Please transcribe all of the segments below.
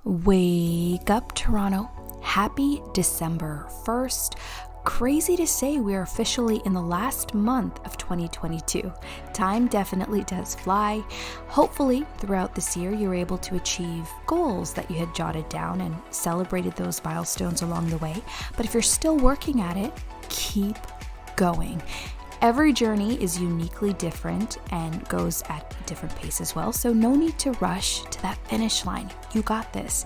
Wake up, Toronto. Happy December 1st. Crazy to say we're officially in the last month of 2022. Time definitely does fly. Hopefully, throughout this year, you're able to achieve goals that you had jotted down and celebrated those milestones along the way. But if you're still working at it, keep going. Every journey is uniquely different and goes at a different pace as well, so no need to rush to that finish line. You got this.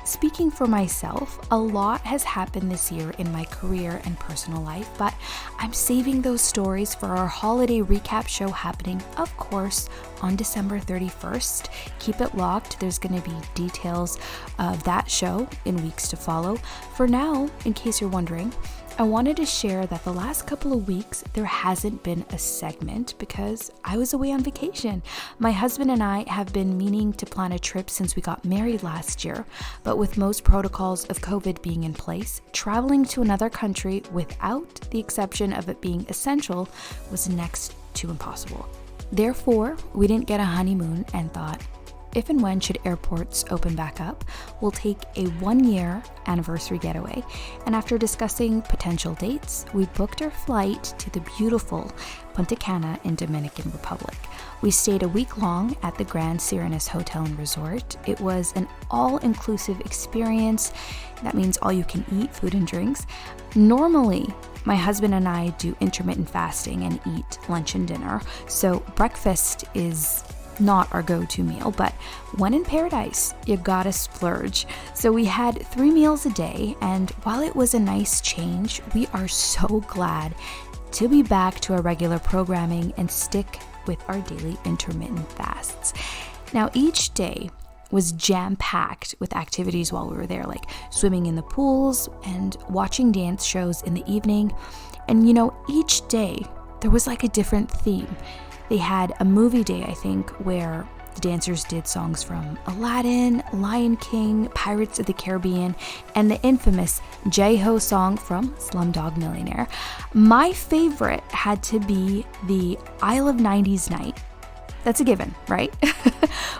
Speaking for myself, a lot has happened this year in my career and personal life, but I'm saving those stories for our holiday recap show happening, of course, on December 31st. Keep it locked. There's going to be details of that show in weeks to follow. For now, in case you're wondering, I wanted to share that the last couple of weeks, there hasn't been a segment because I was away on vacation. My husband and I have been meaning to plan a trip since we got married last year, but with most protocols of COVID being in place, traveling to another country without the exception of it being essential was next to impossible. Therefore, we didn't get a honeymoon and thought, if and when should airports open back up, we'll take a 1-year anniversary getaway. And after discussing potential dates, we booked our flight to the beautiful Punta Cana in Dominican Republic. We stayed a week long at the Grand Serenus Hotel and Resort. It was an all-inclusive experience. That means all you can eat, food and drinks. Normally, my husband and I do intermittent fasting and eat lunch and dinner. So breakfast is not our go-to meal, but when in paradise, you gotta splurge. So we had 3 meals a day, and while it was a nice change, we are so glad to be back to our regular programming and stick with our daily intermittent fasts. Now, each day was jam-packed with activities while we were there, like swimming in the pools and watching dance shows in the evening. And each day there was like a different theme. They had a movie day, I think, where the dancers did songs from Aladdin, Lion King, Pirates of the Caribbean, and the infamous J-Ho song from Slumdog Millionaire. My favorite had to be the Isle of 90s night. That's a given, right?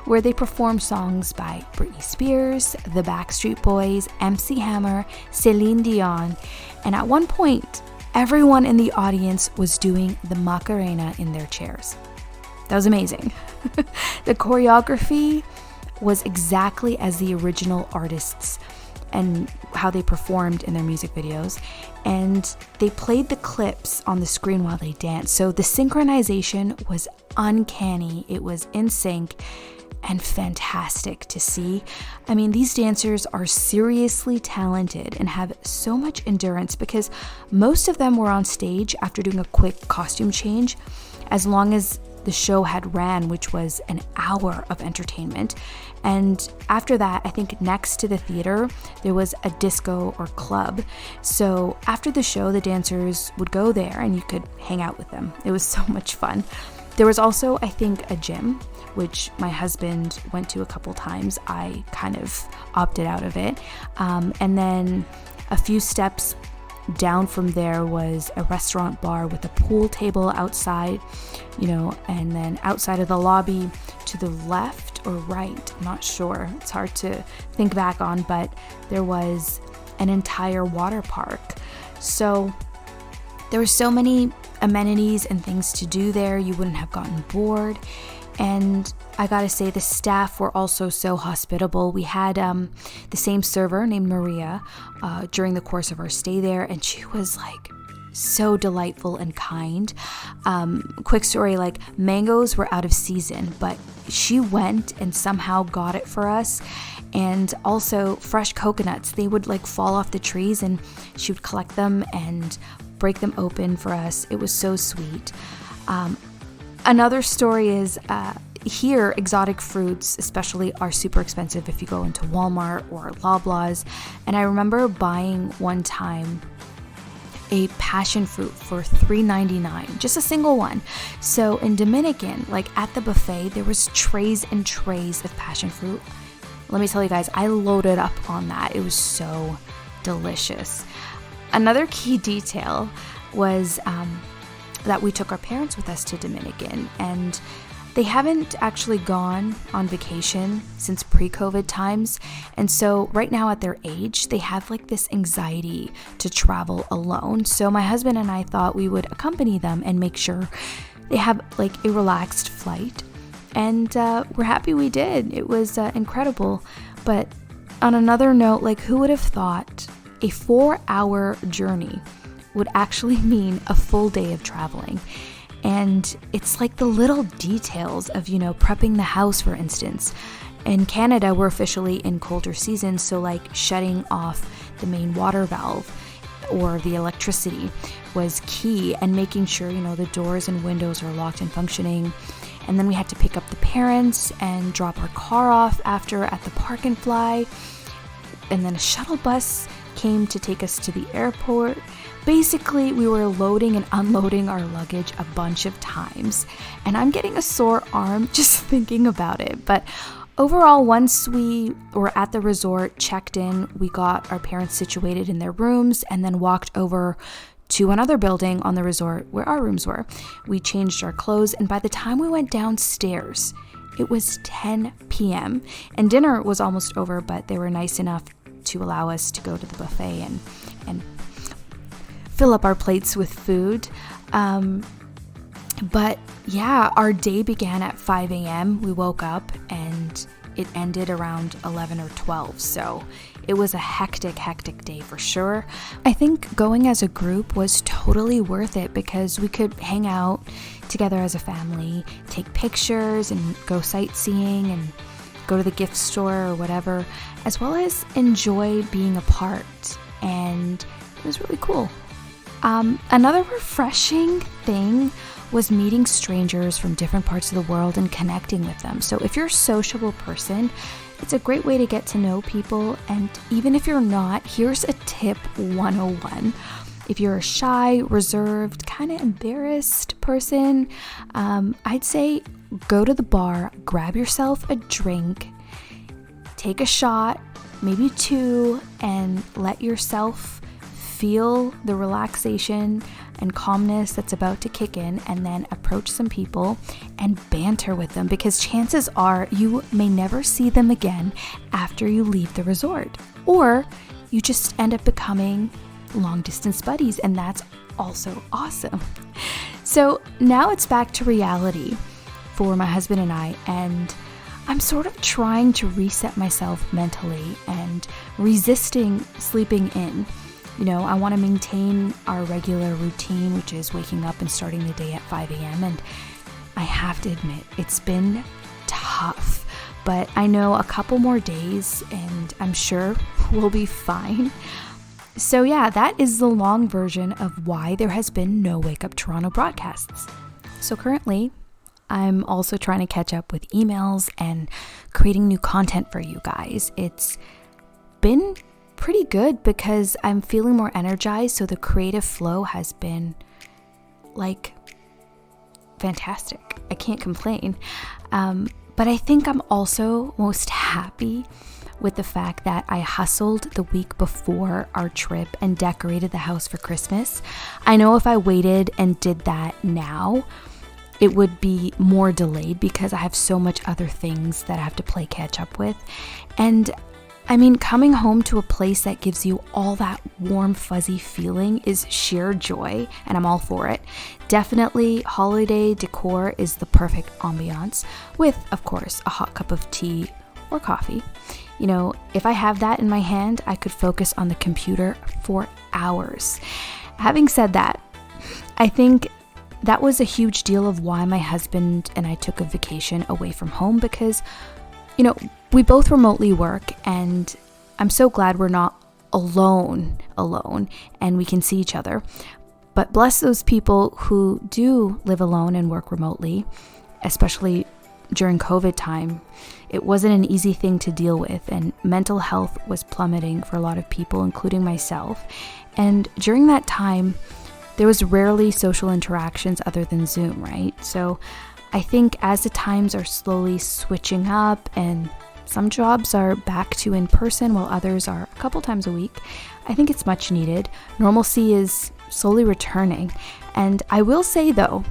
Where they performed songs by Britney Spears, the Backstreet Boys, MC Hammer, Celine Dion, and at one point, everyone in the audience was doing the Macarena in their chairs. That was amazing. The choreography was exactly as the original artists and how they performed in their music videos. And they played the clips on the screen while they danced. So the synchronization was uncanny. It was in sync and fantastic to see. I mean, these dancers are seriously talented and have so much endurance because most of them were on stage after doing a quick costume change, as long as the show had ran, which was an hour of entertainment. And after that, I think next to the theater, there was a disco or club. So after the show, the dancers would go there and you could hang out with them. It was so much fun. There was also, I think, a gym, which my husband went to a couple times. I kind of opted out of it. And then a few steps down from there was a restaurant bar with a pool table outside, and then outside of the lobby to the left or right, I'm not sure. It's hard to think back on, but there was an entire water park. So there were so many amenities and things to do there, you wouldn't have gotten bored. And I gotta say, the staff were also so hospitable. We had the same server named Maria during the course of our stay there, and she was like so delightful and kind. Quick story, like mangoes were out of season, but she went and somehow got it for us. And also fresh coconuts, they would like fall off the trees and she would collect them and break them open for us. It was so sweet. Another story is here, exotic fruits especially are super expensive if you go into Walmart or Loblaws. And I remember buying one time a passion fruit for $3.99, just a single one. So in Dominican, like at the buffet, there was trays and trays of passion fruit. Let me tell you guys, I loaded up on that. It was so delicious. Another key detail was that we took our parents with us to Dominican, and they haven't actually gone on vacation since pre-COVID times. And so right now at their age, they have like this anxiety to travel alone. So my husband and I thought we would accompany them and make sure they have like a relaxed flight. And we're happy we did. It was incredible. But on another note, like who would have thought a 4-hour journey would actually mean a full day of traveling? And it's like the little details of, prepping the house, for instance. In Canada, we're officially in colder seasons, so like shutting off the main water valve or the electricity was key, and making sure, the doors and windows are locked and functioning. And then we had to pick up the parents and drop our car off after at the park and fly. And then a shuttle bus came to take us to the airport. Basically, we were loading and unloading our luggage a bunch of times, and I'm getting a sore arm just thinking about it. But overall, once we were at the resort, checked in, we got our parents situated in their rooms, and then walked over to another building on the resort where our rooms were. We changed our clothes, and by the time we went downstairs, it was 10 p.m. and dinner was almost over, but they were nice enough to allow us to go to the buffet and fill up our plates with food. But yeah, our day began at 5 a.m. We woke up and it ended around 11 or 12. So it was a hectic day for sure. I think going as a group was totally worth it because we could hang out together as a family, take pictures and go sightseeing and go to the gift store or whatever, as well as enjoy being apart. And it was really cool. Another refreshing thing was meeting strangers from different parts of the world and connecting with them. So if you're a sociable person, it's a great way to get to know people. And even if you're not, here's a tip 101. If you're a shy, reserved, kind of embarrassed person, I'd say go to the bar, grab yourself a drink, take a shot, maybe 2, and let yourself feel the relaxation and calmness that's about to kick in, and then approach some people and banter with them, because chances are you may never see them again after you leave the resort, or you just end up becoming long distance buddies, and that's also awesome. So now it's back to reality for my husband and I, and I'm sort of trying to reset myself mentally and resisting sleeping in. I want to maintain our regular routine, which is waking up and starting the day at 5 a.m. And I have to admit, it's been tough, but I know a couple more days and I'm sure we'll be fine. So yeah, that is the long version of why there has been no Wake Up Toronto broadcasts. So currently, I'm also trying to catch up with emails and creating new content for you guys. It's been pretty good because I'm feeling more energized, so the creative flow has been like fantastic. I can't complain. But I think I'm also most happy with the fact that I hustled the week before our trip and decorated the house for Christmas. I know if I waited and did that now, it would be more delayed because I have so much other things that I have to play catch up with. And I mean, coming home to a place that gives you all that warm, fuzzy feeling is sheer joy, and I'm all for it. Definitely, holiday decor is the perfect ambiance, with, of course, a hot cup of tea or coffee. If I have that in my hand, I could focus on the computer for hours. Having said that, I think that was a huge deal of why my husband and I took a vacation away from home, because we both remotely work, and I'm so glad we're not alone, and we can see each other. But bless those people who do live alone and work remotely, especially during COVID time. It wasn't an easy thing to deal with, and mental health was plummeting for a lot of people, including myself. And during that time, there was rarely social interactions other than Zoom, right? So I think as the times are slowly switching up and some jobs are back to in person while others are a couple times a week, I think it's much needed. Normalcy is slowly returning. And I will say though,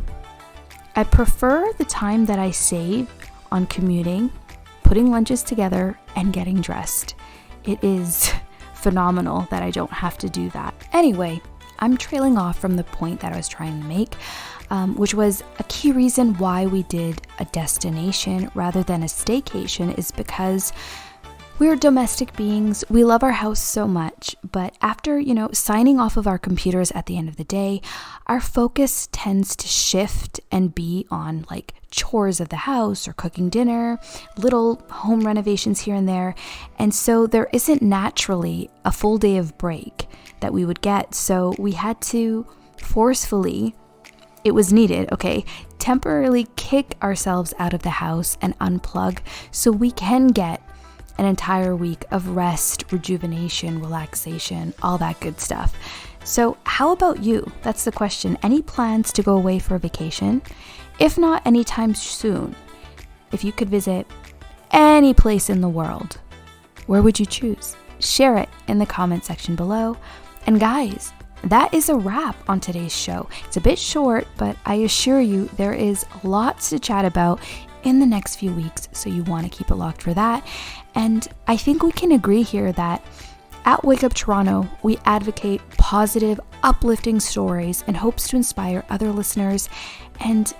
I prefer the time that I save on commuting, putting lunches together, and getting dressed. It is phenomenal that I don't have to do that. Anyway, I'm trailing off from the point that I was trying to make, which was a key reason why we did a destination rather than a staycation is because we're domestic beings. We love our house so much, but after, signing off of our computers at the end of the day, our focus tends to shift and be on like chores of the house or cooking dinner, little home renovations here and there. And so there isn't naturally a full day of break that we would get. So we had to forcefully, it was needed, temporarily kick ourselves out of the house and unplug so we can get an entire week of rest, rejuvenation, relaxation, all that good stuff. So how about you? That's the question. Any plans to go away for a vacation? If not anytime soon, if you could visit any place in the world, where would you choose? Share it in the comment section below. And guys, that is a wrap on today's show. It's a bit short, but I assure you there is lots to chat about in the next few weeks, so you want to keep it locked for that. And I think we can agree here that at Wake Up Toronto, we advocate positive, uplifting stories in hopes to inspire other listeners. And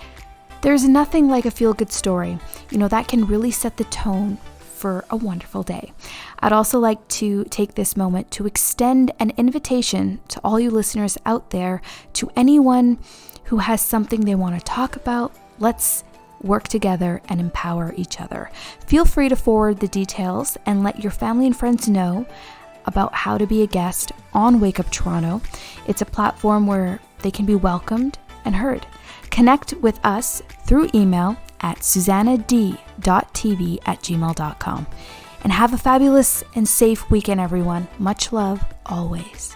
there's nothing like a feel-good story, that can really set the tone for a wonderful day. I'd also like to take this moment to extend an invitation to all you listeners out there, to anyone who has something they want to talk about. Let's work together and empower each other. Feel free to forward the details and let your family and friends know about how to be a guest on Wake Up Toronto. It's a platform where they can be welcomed and heard. Connect with us through email at Suzannatv.tv@gmail.com. And have a fabulous and safe weekend, everyone. Much love, always.